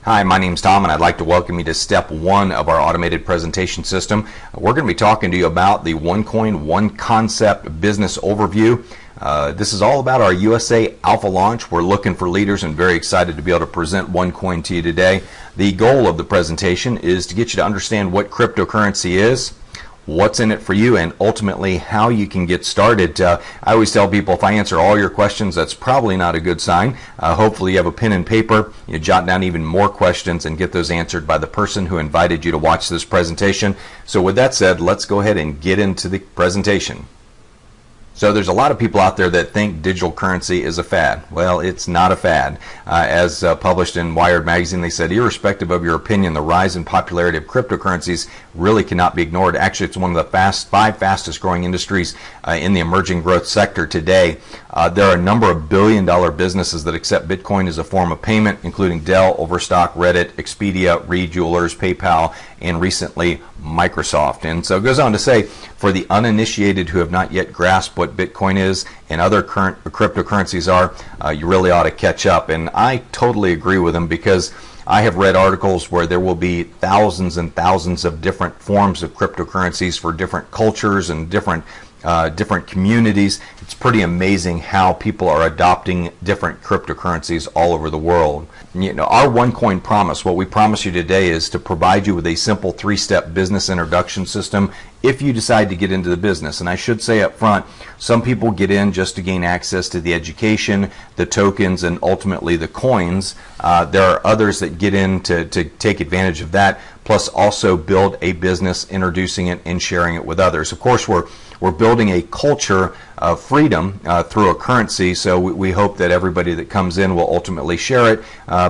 Hi, my name's Tom, and I'd like to welcome you to step one of our automated presentation system. We're going to be talking to you about the OneCoin One Concept business overview. This is all about our USA Alpha launch. We're looking for leaders and very excited to be able to present OneCoin to you today. The goal of the presentation is to get you to understand what cryptocurrency is, what's in it for you, and ultimately how you can get started. I always tell people, if I answer all your questions, that's probably not a good sign. Hopefully you have a pen and paper, you jot down even more questions and get those answered by the person who invited you to watch this presentation. So with that said, let's go ahead and get into the presentation. So there's a lot of people out there that think digital currency is a fad. Well, it's not a fad. As published in Wired magazine, they said, irrespective of your opinion, the rise in popularity of cryptocurrencies really cannot be ignored. Actually, it's one of the five fastest growing industries in the emerging growth sector today. There are a number of billion-dollar businesses that accept Bitcoin as a form of payment, including Dell, Overstock, Reddit, Expedia, Reed Jewelers, PayPal, and recently Microsoft. And so it goes on to say, for the uninitiated who have not yet grasped what Bitcoin is and other current cryptocurrencies are, you really ought to catch up. And I totally agree with them, because I have read articles where there will be thousands and thousands of different forms of cryptocurrencies for different cultures and different communities. It's pretty amazing how people are adopting different cryptocurrencies all over the world. You know, our OneCoin promise, what we promise you today, is to provide you with a simple three-step business introduction system if you decide to get into the business. And I should say up front, some people get in just to gain access to the education, the tokens, and ultimately the coins. There are others that get in to take advantage of that, plus also build a business, introducing it and sharing it with others. Of course, we're building a culture of freedom through a currency, so we hope that everybody that comes in will ultimately share it,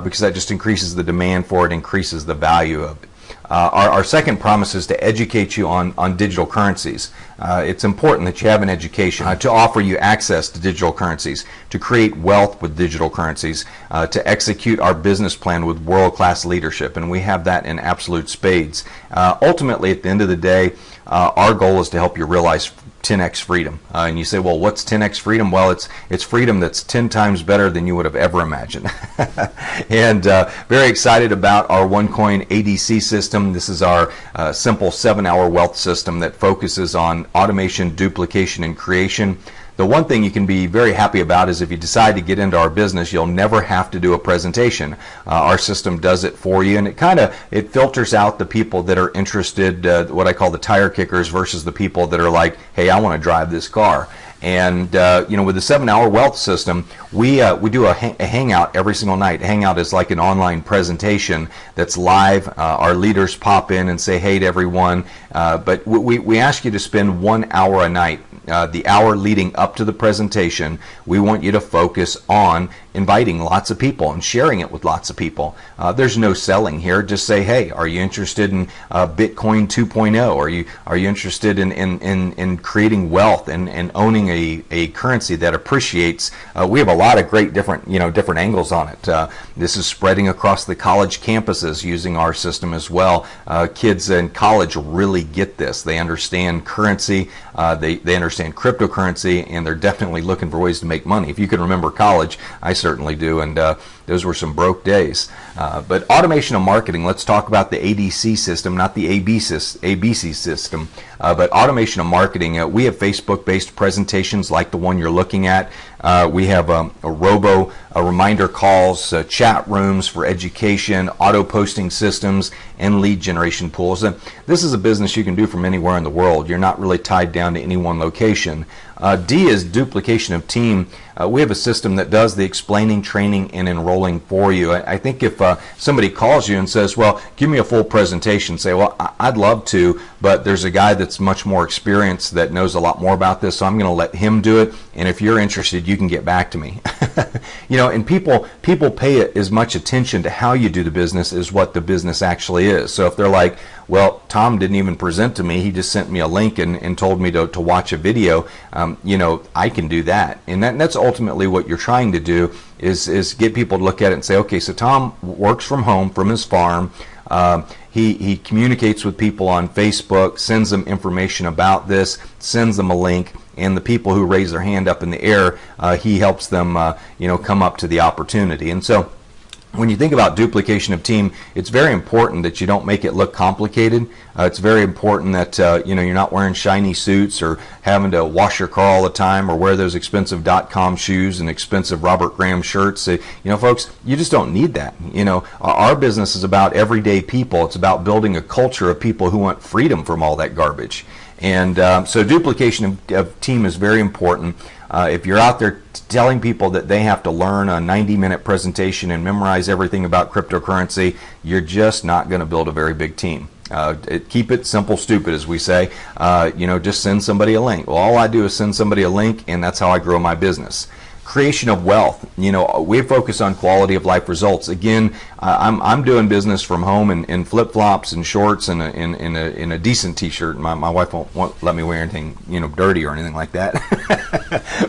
because that just increases the demand for it, increases the value of it. Our second promise is to educate you on digital currencies. It's important that you have an education to offer you access to digital currencies, to create wealth with digital currencies, to execute our business plan with world-class leadership, and we have that in absolute spades. Ultimately, at the end of the day, our goal is to help you realize 10x freedom. And you say, well, what's 10x freedom? Well, it's freedom that's 10 times better than you would have ever imagined. And very excited about our OneCoin ADC system. This is our simple 7-hour wealth system that focuses on automation, duplication, and creation. The one thing you can be very happy about is if you decide to get into our business, you'll never have to do a presentation. Our system does it for you, and it filters out the people that are interested, what I call the tire kickers, versus the people that are like, hey, I want to drive this car. And you know, with the 7-hour wealth system, we do a hangout every single night. Hangout is like an online presentation that's live. Our leaders pop in and say hey to everyone, but we ask you to spend 1 hour a night. The hour leading up to the presentation, we want you to focus on inviting lots of people and sharing it with lots of people. There's no selling here. Just say, hey, are you interested in Bitcoin 2.0? Are you interested in creating wealth and owning a currency that appreciates? We have a lot of great different angles on it. This is spreading across the college campuses using our system as well. Kids in college really get this. They understand currency. They understand cryptocurrency, and they're definitely looking for ways to make money. If you can remember college, I certainly do, and those were some broke days. But automation of marketing, let's talk about the ADC system, not the ABC system, but automation of marketing. We have Facebook-based presentations like the one you're looking at. We have reminder calls, chat rooms for education, auto-posting systems, and lead generation pools. And this is a business you can do from anywhere in the world. You're not really tied down to any one location. D is duplication of team. We have a system that does the explaining, training, and enrolling for you. I think if somebody calls you and says, well, give me a full presentation, say, well, I'd love to, but there's a guy that's much more experienced that knows a lot more about this, so I'm going to let him do it, and if you're interested, you can get back to me. You know, and people pay as much attention to how you do the business as what the business actually is. So if they're like, well, Tom didn't even present to me, he just sent me a link and told me to watch a video, you know, I can do that. And that's ultimately what you're trying to do, is get people to look at it and say, okay, so Tom works from home, from his farm. He communicates with people on Facebook, sends them information about this, sends them a link, and the people who raise their hand up in the air, he helps them, you know, come up to the opportunity. And so When you think about duplication of team, it's very important that you don't make it look complicated. It's very important that you're not wearing shiny suits or having to wash your car all the time or wear those expensive .com shoes and expensive Robert Graham shirts. Folks, you just don't need that. Our business is about everyday people. It's about building a culture of people who want freedom from all that garbage. And so duplication of team is very important. If you're out there telling people that they have to learn a 90-minute presentation and memorize everything about cryptocurrency, you're just not going to build a very big team. Keep it simple, stupid, as we say. Just send somebody a link. Well, all I do is send somebody a link, and that's how I grow my business. Creation of wealth. We focus on quality of life results. Again, I'm doing business from home in flip-flops and shorts and in a decent T-shirt. My wife won't let me wear anything dirty or anything like that.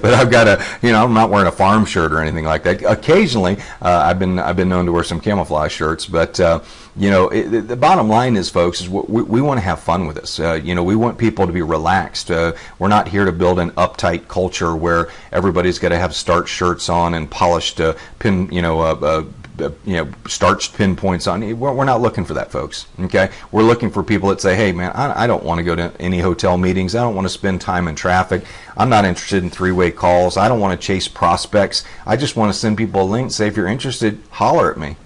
But I've got I'm not wearing a farm shirt or anything like that. Occasionally, I've been known to wear some camouflage shirts, but the bottom line is, folks, is we want to have fun with this. We want people to be relaxed. We're not here to build an uptight culture where everybody's got to have starched shirts on and polished starched pinpoints on. We're not looking for that, folks. Okay, we're looking for people that say, hey man, I don't want to go to any hotel meetings. I don't want to spend time in traffic. I'm not interested in three-way calls. I don't want to chase prospects. I just want to send people a link, say if you're interested, holler at me.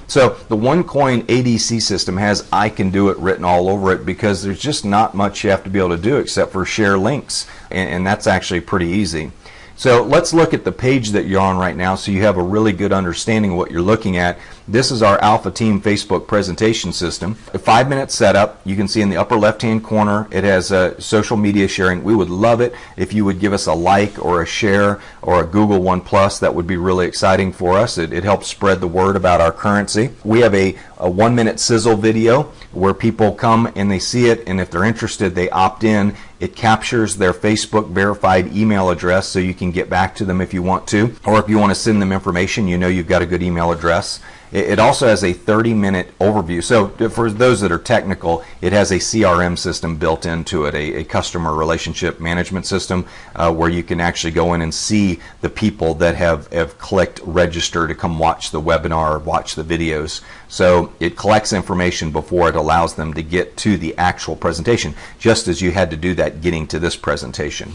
So the OneCoin ADC system has I can do it written all over it, because there's just not much you have to be able to do except for share links, and that's actually pretty easy. So let's look at the page that you're on right now so you have a really good understanding of what you're looking at. This is our Alpha Team Facebook presentation system. A 5-minute setup. You can see in the upper left-hand corner it has social media sharing. We would love it if you would give us a like or a share or a Google One Plus. That would be really exciting for us. It helps spread the word about our currency. We have a 1-minute sizzle video where people come and they see it, and if they're interested, they opt in. It captures their Facebook verified email address so you can get back to them if you want to, or if you want to send them information, you've got a good email address. It also has a 30-minute overview. So for those that are technical, it has a CRM system built into it, a customer relationship management system, where you can actually go in and see the people that have clicked register to come watch the webinar or watch the videos. So it collects information before it allows them to get to the actual presentation, just as you had to do that getting to this presentation.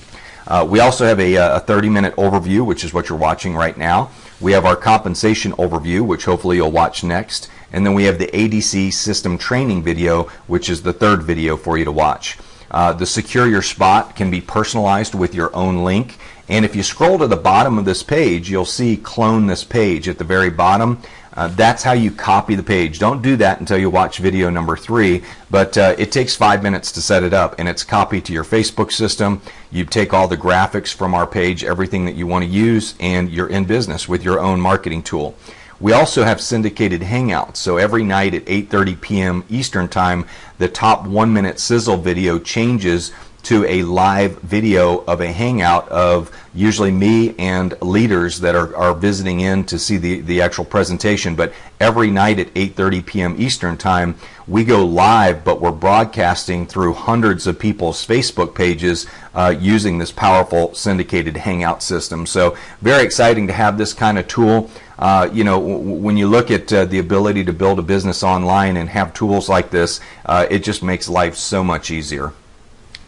We also have a 30-minute overview, which is what you're watching right now. We have our compensation overview, which hopefully you'll watch next. And then we have the ADC system training video, which is the third video for you to watch. The Secure Your Spot can be personalized with your own link. And if you scroll to the bottom of this page, you'll see Clone This Page at the very bottom. That's how you copy the page. Don't do that until you watch video number 3, but it takes 5 minutes to set it up, and it's copied to your Facebook system. You take all the graphics from our page, everything that you want to use, and you're in business with your own marketing tool. We also have syndicated hangouts, so every night at 8:30 p.m. Eastern Time, the top 1-minute sizzle video changes to a live video of a hangout of usually me and leaders that are visiting in to see the actual presentation. But every night at 8:30 p.m. Eastern Time, we go live, but we're broadcasting through hundreds of people's Facebook pages using this powerful syndicated hangout system. So very exciting to have this kind of tool. When you look at the ability to build a business online and have tools like this, it just makes life so much easier.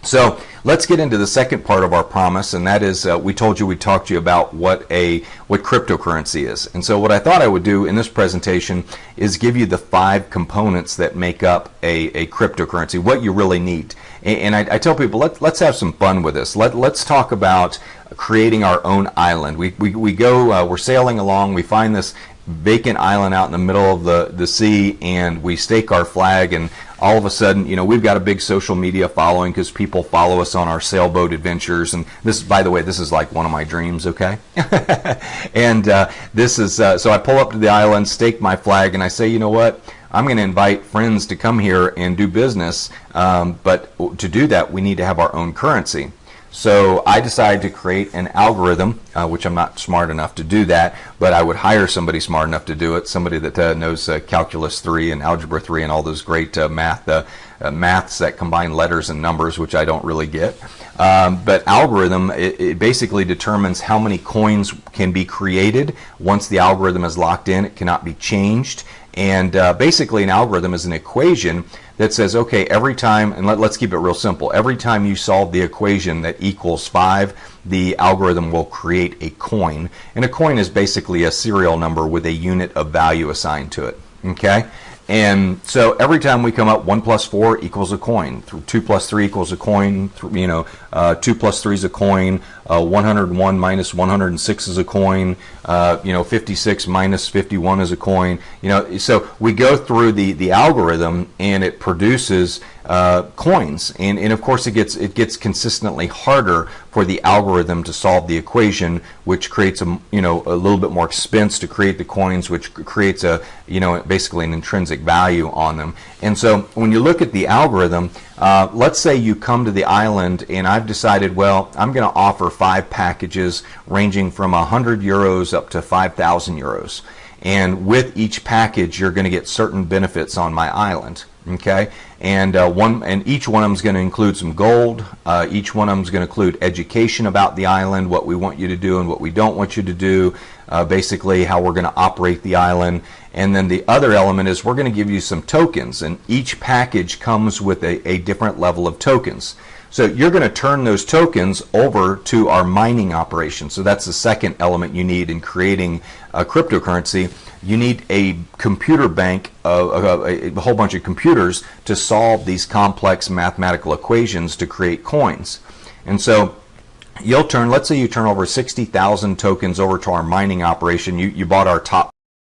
So let's get into the second part of our promise, and that is we told you we'd talk to you about what cryptocurrency is. And so what I thought I would do in this presentation is give you the 5 components that make up a cryptocurrency, what you really need. And I tell people, let's have some fun with this. Let's talk about creating our own island. We go, we're sailing along, we find this vacant island out in the middle of the sea, and we stake our flag, and all of a sudden, we've got a big social media following because people follow us on our sailboat adventures. And this, by the way, this is like one of my dreams, okay? And this is, so I pull up to the island, stake my flag, and I say, you know what? I'm going to invite friends to come here and do business, but to do that, we need to have our own currency. So I decided to create an algorithm which I'm not smart enough to do that, but I would hire somebody smart enough to do it, somebody that knows Calculus 3 and Algebra 3 and all those great maths that combine letters and numbers, which I don't really get. But algorithm, it basically determines how many coins can be created. Once the algorithm is locked in, it cannot be changed. And basically an algorithm is an equation that says, okay, every time, and let's keep it real simple, every time you solve the equation that equals 5, the algorithm will create a coin. And a coin is basically a serial number with a unit of value assigned to it. Okay? And so every time we come up 1 plus 4 equals a coin, 2 plus 3 equals a coin, 2 plus 3 is a coin, 101 minus 106 is a coin, 56 minus 51 is a coin. So we go through the algorithm and it produces coins, and of course it gets consistently harder for the algorithm to solve the equation, which creates a little bit more expense to create the coins, which creates basically an intrinsic value on them. And so when you look at the algorithm, let's say you come to the island and I've decided, well, I'm going to offer 5 packages ranging from 100 euros up to 5,000 euros. And with each package, you're going to get certain benefits on my island. Okay, and each one of them is going to include some gold. Each one of them is going to include education about the island, what we want you to do and what we don't want you to do, basically how we're going to operate the island. And then the other element is we're going to give you some tokens, and each package comes with a different level of tokens. So you're going to turn those tokens over to our mining operation. So that's the second element you need in creating a cryptocurrency. You need a computer bank, a whole bunch of computers to solve these complex mathematical equations to create coins. And so let's say you turn over 60,000 tokens over to our mining operation. You bought our top